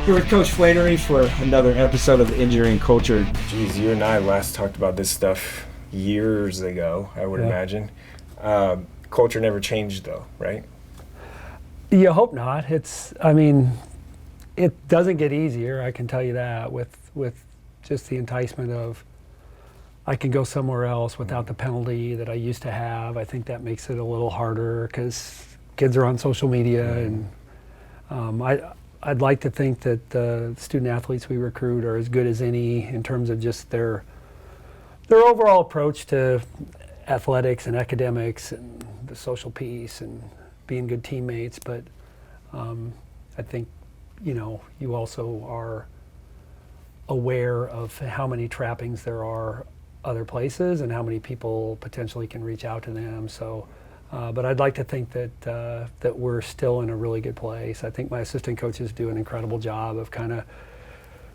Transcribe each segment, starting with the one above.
Here with Coach Flanery for another episode of Injury and Culture. Geez, you and I last talked about this stuff years ago, I would imagine. Culture never changed though, right? You hope not. It doesn't get easier, I can tell you that, with just the enticement of I can go somewhere else without the penalty that I used to have. I think that makes it a little harder because kids are on social media, and I'd like to think that the student athletes we recruit are as good as any in terms of just their overall approach to athletics and academics and the social piece and being good teammates. But I think, you also are aware of how many trappings there are other places and how many people potentially can reach out to them. So, but I'd like to think that we're still in a really good place. I think my assistant coaches do an incredible job of kind of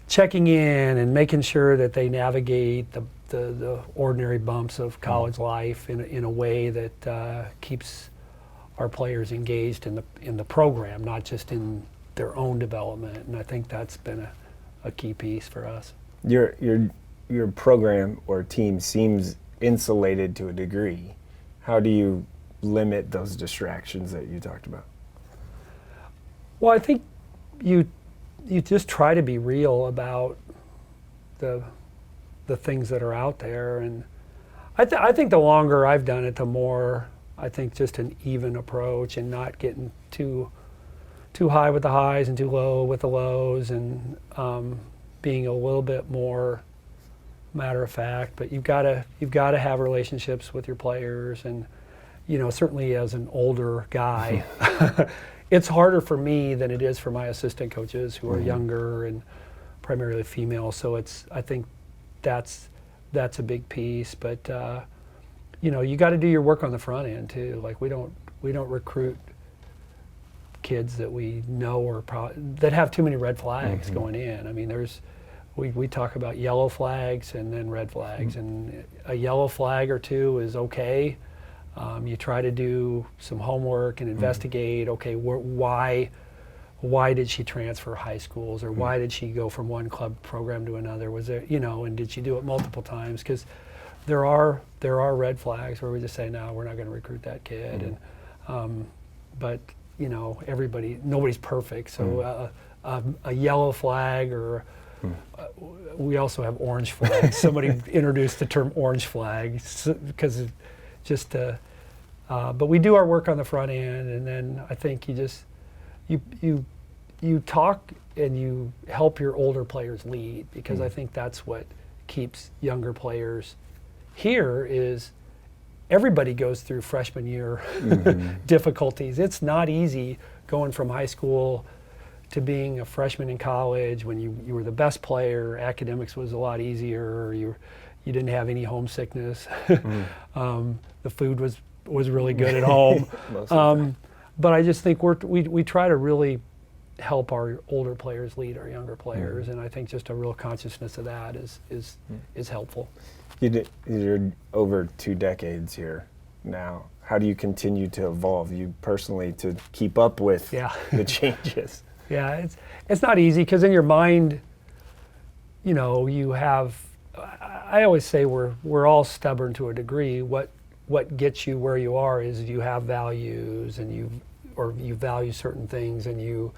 checking in and making sure that they navigate the ordinary bumps of college life in a way that keeps our players engaged in the program, not just in their own development. And I think that's been a key piece for us. Your program or team seems insulated to a degree. How do you limit those distractions that you talked about? Well, I think you just try to be real about the things that are out there, and I think the longer I've done it, the more I think just an even approach and not getting too high with the highs and too low with the lows, and being a little bit more matter of fact. But you've got to have relationships with your players, and certainly as an older guy, it's harder for me than it is for my assistant coaches who are younger and primarily female. So I think that's a big piece. But you got to do your work on the front end too. Like we don't recruit kids that we know are that have too many red flags going in. I mean, we talk about yellow flags and then red flags, and a yellow flag or two is okay. You try to do some homework and investigate, okay, why did she transfer high schools, or why did she go from one club program to another? Was there, and did she do it multiple times? Because there are red flags where we just say, no, we're not going to recruit that kid. And but nobody's perfect. So a yellow flag, or we also have orange flags. Somebody introduced the term orange flag because just but we do our work on the front end, and then I think you talk and you help your older players lead, because I think that's what keeps younger players here. Is everybody goes through freshman year difficulties. It's not easy going from high school to being a freshman in college when you were the best player. Academics was a lot easier. You didn't have any homesickness. The food was really good at home. But I just think we try to really help our older players lead our younger players, and I think just a real consciousness of that is helpful. You're over 2 decades here now. How do you continue to evolve, you personally, to keep up with the changes? Yeah, it's not easy, because in your mind, you have. I always say we're all stubborn to a degree. What gets you where you are is you have values, and you value certain things, and you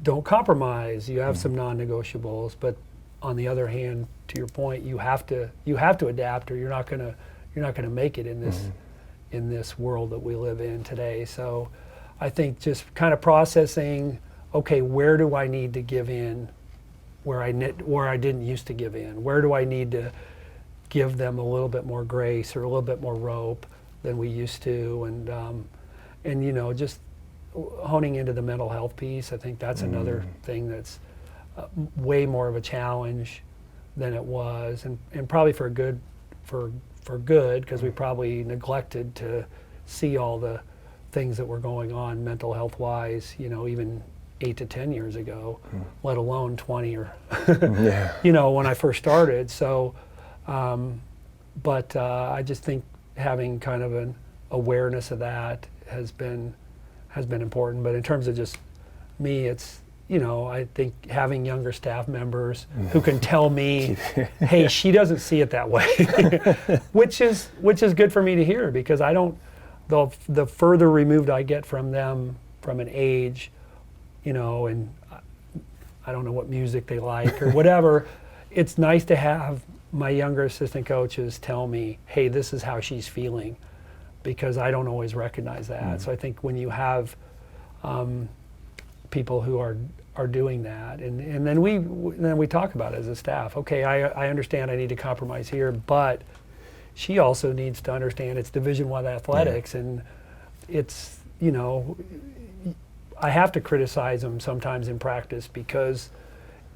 don't compromise. You have some non-negotiables, but on the other hand, to your point, you have to adapt, or you're not gonna make it in this world that we live in today. So I think just kind of processing, okay, where do I need to give in where I didn't used to give in? Where do I need to give them a little bit more grace or a little bit more rope than we used to? And just honing into the mental health piece. I think that's another thing that's way more of a challenge than it was, and probably for good, because we probably neglected to see all the things that were going on mental health wise, even 8 to 10 years ago, let alone 20 or when I first started. So but I just think having kind of an awareness of that has been important. But in terms of just me, it's I think having younger staff members who can tell me, hey, she doesn't see it that way, which is good for me to hear, because I don't, the further removed I get from them from an age, and I don't know what music they like or whatever, it's nice to have my younger assistant coaches tell me, hey, this is how she's feeling, because I don't always recognize that. So I think when you have people who are doing that, and then we talk about it as a staff. Okay, I understand I need to compromise here, but she also needs to understand it's Division I athletics, and it's, I have to criticize them sometimes in practice, because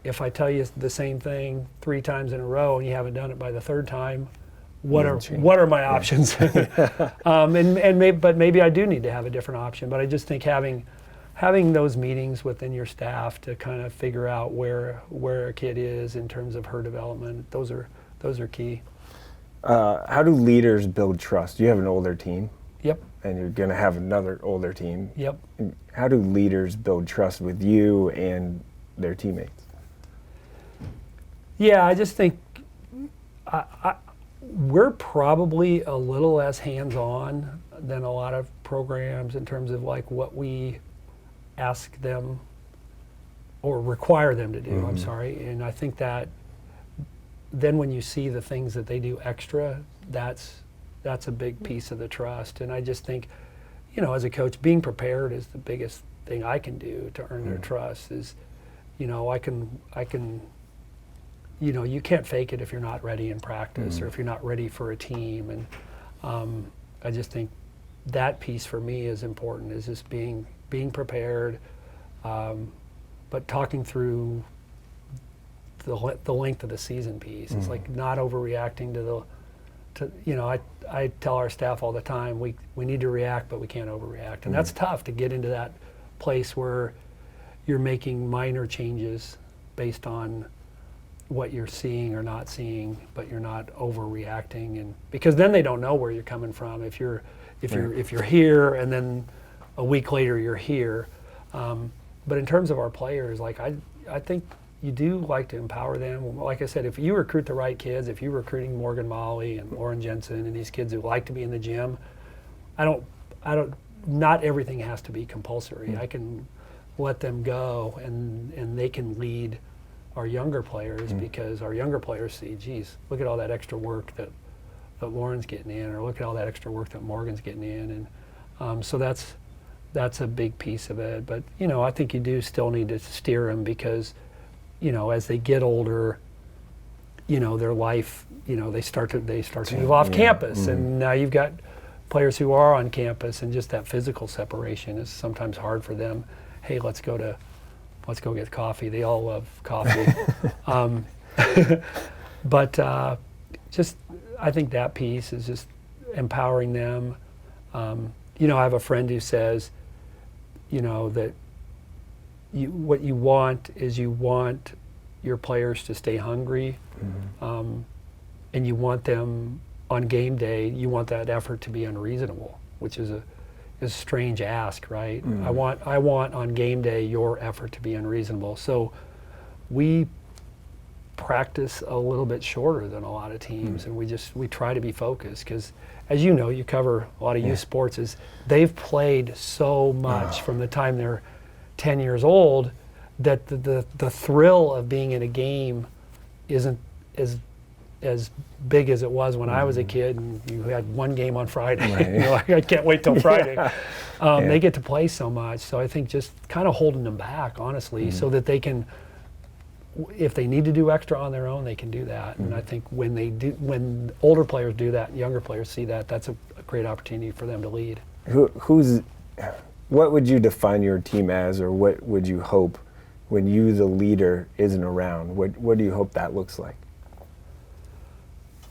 if I tell you the same thing 3 times in a row and you haven't done it by the 3rd time, what are my options? But maybe I do need to have a different option. But I just think having those meetings within your staff to kind of figure out where a kid is in terms of her development, those are key. How do leaders build trust? You have an older team. Yep. And you're going to have another older team. Yep. How do leaders build trust with you and their teammates? Yeah, I just think we're probably a little less hands-on than a lot of programs in terms of like what we ask them or require them to do. I'm sorry. And I think that then when you see the things that they do extra, that's a big piece of the trust. And I just think, as a coach, being prepared is the biggest thing I can do to earn their trust. Is, I can. You can't fake it if you're not ready in practice or if you're not ready for a team. And I just think that piece for me is important, is just being prepared, but talking through the length of the season piece. It's like not overreacting I tell our staff all the time, we need to react, but we can't overreact. And that's tough, to get into that place where you're making minor changes based on what you're seeing or not seeing, but you're not overreacting, and because then they don't know where you're coming from. If you're here and then a week later you're here, but in terms of our players, like I think you do like to empower them. Like I said, if you recruit the right kids, if you're recruiting Morgan Molly and Lauren Jensen and these kids who like to be in the gym, not everything has to be compulsory. I can let them go and they can lead our younger players, because our younger players see, geez, look at all that extra work that Lauren's getting in, or look at all that extra work that Morgan's getting in. And so that's a big piece of it. But, I think you do still need to steer them, because, as they get older, their life, they start to move off campus. And now you've got players who are on campus, and just that physical separation is sometimes hard for them. Hey, let's go get coffee. They all love coffee. But just, I think that piece is just empowering them. I have a friend who says, that what you want is you want your players to stay hungry, and you want them on game day, you want that effort to be unreasonable, which is a strange ask, right? I want on game day your effort to be unreasonable. So we practice a little bit shorter than a lot of teams, and we try to be focused, because as you know, you cover a lot of youth sports, is they've played so much from the time they're 10 years old that the thrill of being in a game isn't as big as it was when I was a kid and you had one game on Friday. Right. I can't wait till Friday. They get to play so much. So I think just kind of holding them back, honestly, so that they can, if they need to do extra on their own, they can do that. And I think when older players do that and younger players see that, that's a great opportunity for them to lead. What would you define your team as, or what would you hope when you, the leader, isn't around? What do you hope that looks like?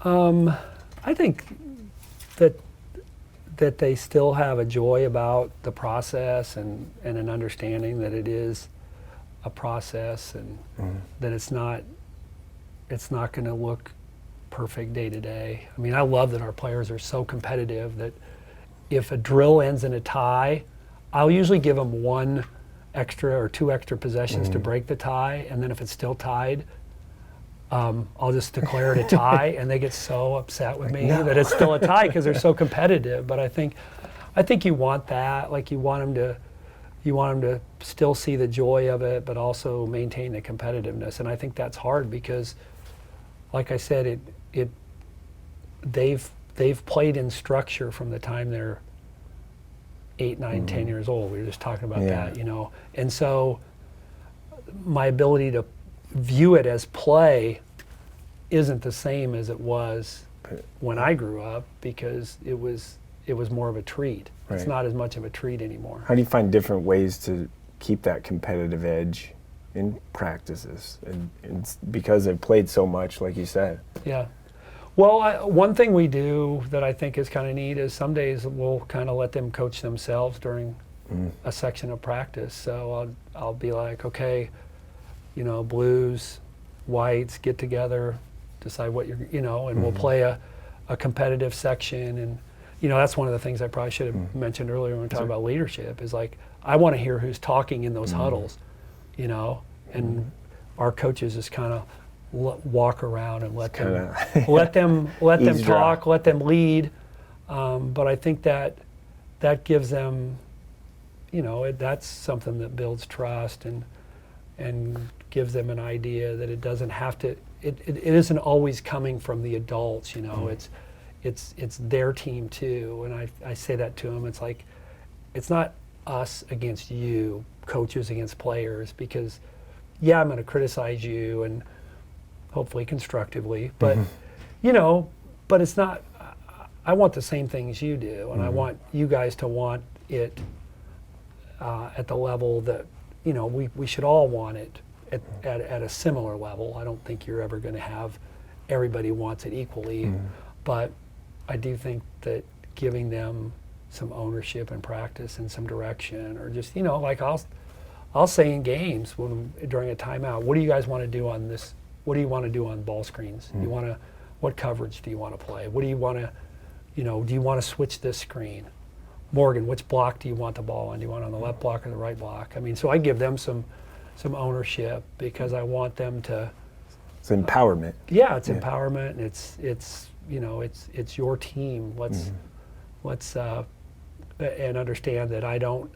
I think that they still have a joy about the process and an understanding that it is a process, and that it's not going to look perfect day to day. I mean, I love that our players are so competitive that if a drill ends in a tie, I'll usually give them one extra or 2 extra possessions to break the tie, and then if it's still tied, I'll just declare it a tie, and they get so upset with me that it's still a tie because they're so competitive. But I think you want that. Like you want them to still see the joy of it, but also maintain the competitiveness. And I think that's hard because, like I said, they've played in structure from the time they're 8, 9, 10 years old. We were just talking about that, you know. And so my ability to view it as play isn't the same as it was when I grew up because it was more of a treat. Right. It's not as much of a treat anymore. How do you find different ways to keep that competitive edge in practices? And because they've played so much, like you said. Yeah. Well, one thing we do that I think is kind of neat is some days we'll kind of let them coach themselves during a section of practice. So I'll be like, okay, you know, blues, whites, get together, decide what you're, you know, and we'll play a competitive section. And, you know, that's one of the things I probably should have mentioned earlier when we talked about leadership is like, I want to hear who's talking in those huddles, you know, and our coaches just kind of walk around and let them talk, let them lead. But I think that gives them, you know, that's something that builds trust and gives them an idea that it doesn't have to. It isn't always coming from the adults, you know. It's their team too, and I say that to them. It's like it's not us against you, coaches against players, because I'm going to criticize you and hopefully constructively, but you know, but it's not. I want the same things you do, and I want you guys to want it at the level that, you know, we should all want it at a similar level. I don't think you're ever going to have everybody wants it equally, but I do think that giving them some ownership and practice and some direction, or just, you know, like I'll say in games during a timeout, what do you guys want to do on this? What do you want to do on ball screens? What coverage do you want to play? What do you want to, you know, do you want to switch this screen? Morgan, which block do you want the ball on? Do you want it on the left block or the right block? I mean, so I give them some ownership because I want them to. It's empowerment. It's empowerment, and it's you know, it's your team. Let's and understand that I don't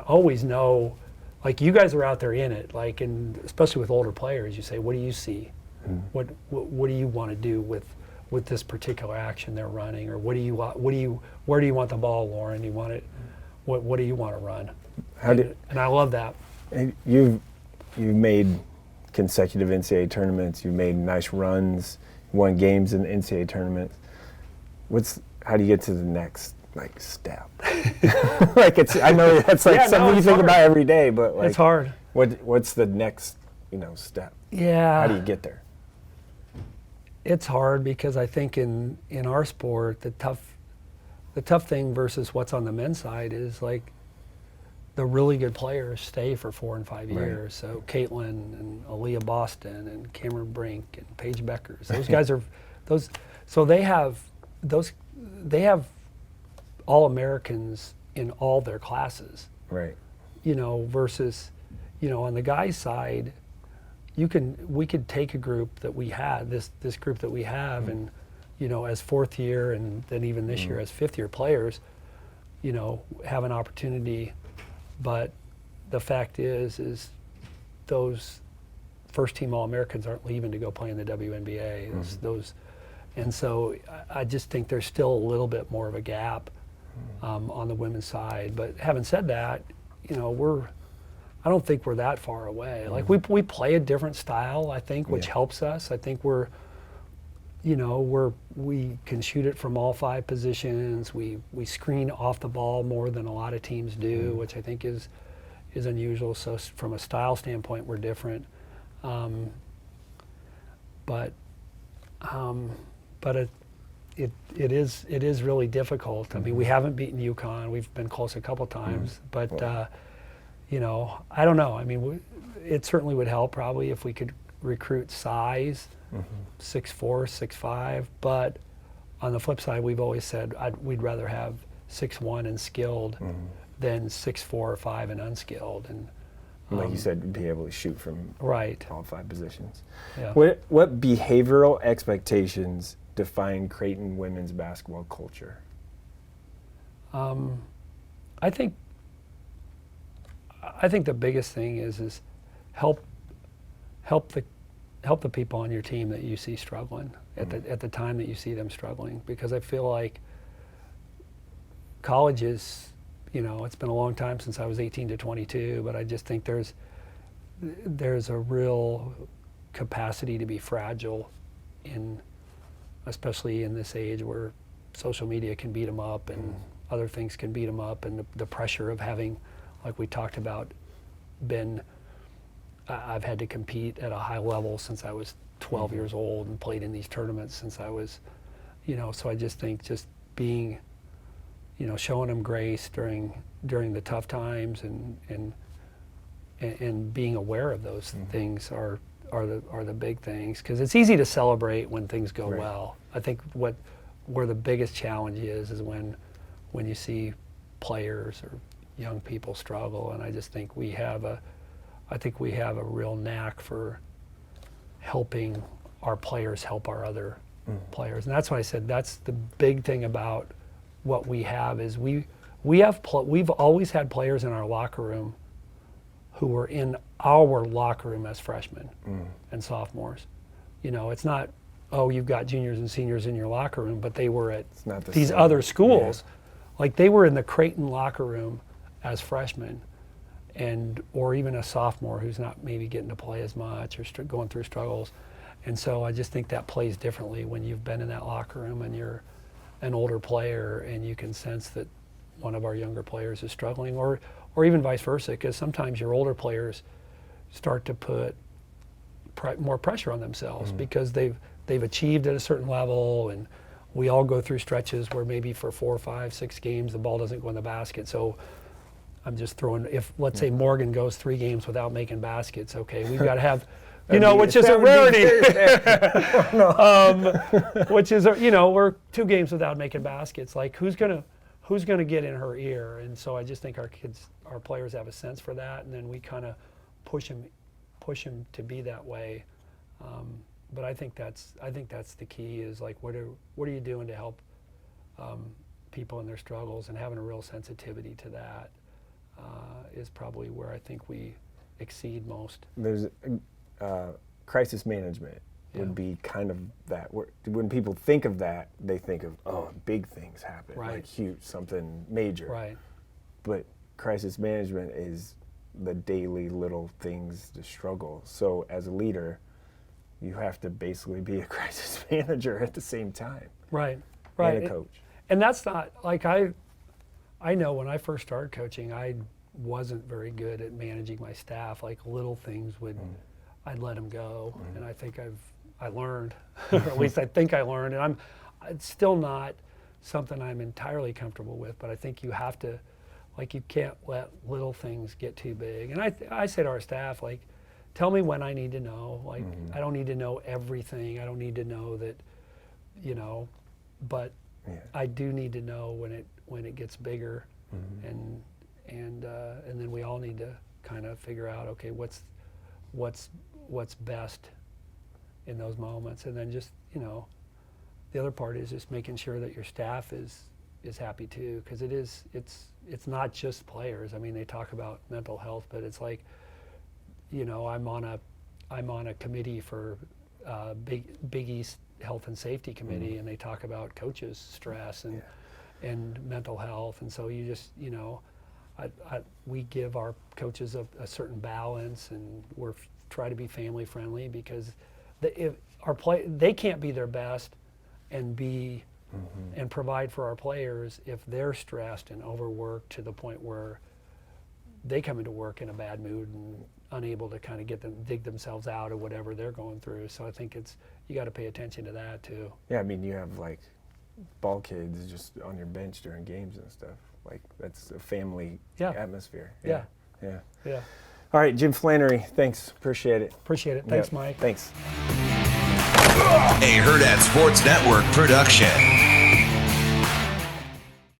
always know. Like, you guys are out there in it, like, and especially with older players, you say, what do you see? What do you want to do with this particular action they're running, or where do you want the ball, Lauren? Do you want it? What do you want to run? And I love that. You've made consecutive NCAA tournaments. You've made nice runs. Won games in the NCAA tournament. How do you get to the next step? Like, I know that's something you think hard about every day, but it's hard. What's the next step? Yeah. How do you get there? It's hard because I think in our sport the tough thing versus what's on the men's side is like the really good players stay for 4 and 5 years. Right. So Caitlin and Aaliyah Boston and Cameron Brink and Paige Beckers. Those guys are those. So they have All-Americans in all their classes. Right. You know, versus, you know, on the guys' side, we could take a group that we had, this group that we have, and, you know, as 4th year and then even this year as 5th year players, you know, have an opportunity. But the fact is those first team All-Americans aren't leaving to go play in the WNBA. And so I just think there's still a little bit more of a gap on the women's side. But having said that, you know, I don't think we're that far away. Like, we play a different style, I think, which helps us. I think we can shoot it from all 5 positions. We screen off the ball more than a lot of teams do, which I think is unusual. So from a style standpoint, we're different. But it is really difficult. I mean, we haven't beaten UConn. We've been close a couple times, but you know, I don't know. I mean, it certainly would help probably if we could recruit size, 6'4", 6'5". But on the flip side, we've always said we'd rather have 6'1" and skilled than 6'4" or 5" and unskilled. And And like you said, be able to shoot from Right. all 5 positions. Yeah. What behavioral expectations define Creighton women's basketball culture? I think the biggest thing is help the people on your team that you see struggling at the time that you see them struggling, because I feel like college is, it's been a long time since I was 18 to 22, but I just think there's a real capacity to be fragile especially in this age where social media can beat them up and other things can beat them up, and the pressure of having, like we talked about, I've had to compete at a high level since I was 12 years old and played in these tournaments since I was, so I just think just being, showing them grace during the tough times and being aware of those things are the big things, because it's easy to celebrate when things go well. I think where the biggest challenge is when you see players or young people struggle, and I just think we have a real knack for helping our players help our other players, and that's why I said that's the big thing about what we have is we've always had players in our locker room who were in our locker room as freshmen and sophomores. It's not, you've got juniors and seniors in your locker room, but they were at these other schools. Yeah. Like they were in the Creighton locker room as freshmen, or even a sophomore who's not maybe getting to play as much or going through struggles. And so I just think that plays differently when you've been in that locker room and you're an older player and you can sense that one of our younger players is struggling, or even vice versa, because sometimes your older players start to put more pressure on themselves because they've achieved at a certain level, and we all go through stretches where maybe for 4, 5, 6 games the ball doesn't go in the basket. So I'm just throwing, if let's say Morgan goes 3 games without making baskets, okay, we've got to have, which is a rarity, which is, we're 2 games without making baskets. Like who's gonna get in her ear? And so I just think our players have a sense for that, and then we kind of push them to be that way. But I think that's the key is like what are you doing to help people in their struggles, and having a real sensitivity to that is probably where I think we exceed most. There's crisis management would be kind of that. When people think of that, they think of big things happen, like huge, something major. Right. But crisis management is the daily little things to struggle. So as a leader, you have to basically be a crisis manager at the same time. Right. And a coach. And that's not like I know when I first started coaching, I wasn't very good at managing my staff. Like little things I'd let them go, and I think I learned, or at least I think I learned, and it's still not something I'm entirely comfortable with, but I think you have to, like you can't let little things get too big. And I say to our staff, like, tell me when I need to know. Like, I don't need to know everything. I don't need to know that, but I do need to know when it gets bigger, and then we all need to kind of figure out, okay, what's best in those moments, and then just the other part is just making sure that your staff is happy too, because it's not just players. I mean, they talk about mental health, but it's like I'm on a committee for Big East Health and Safety Committee, and they talk about coaches' stress and mental health, and so you just we give our coaches a certain balance, and we're try to be family friendly, because they can't be their best and be and provide for our players if they're stressed and overworked to the point where they come into work in a bad mood and unable to kind of dig themselves out of whatever they're going through. So I think you got to pay attention to that too. Yeah, I mean, you have like ball kids just on your bench during games and stuff. Like that's a family atmosphere. Yeah. All right, Jim Flanery, thanks. Appreciate it. Thanks, Mike. Thanks. A Hurrdat Sports Network production.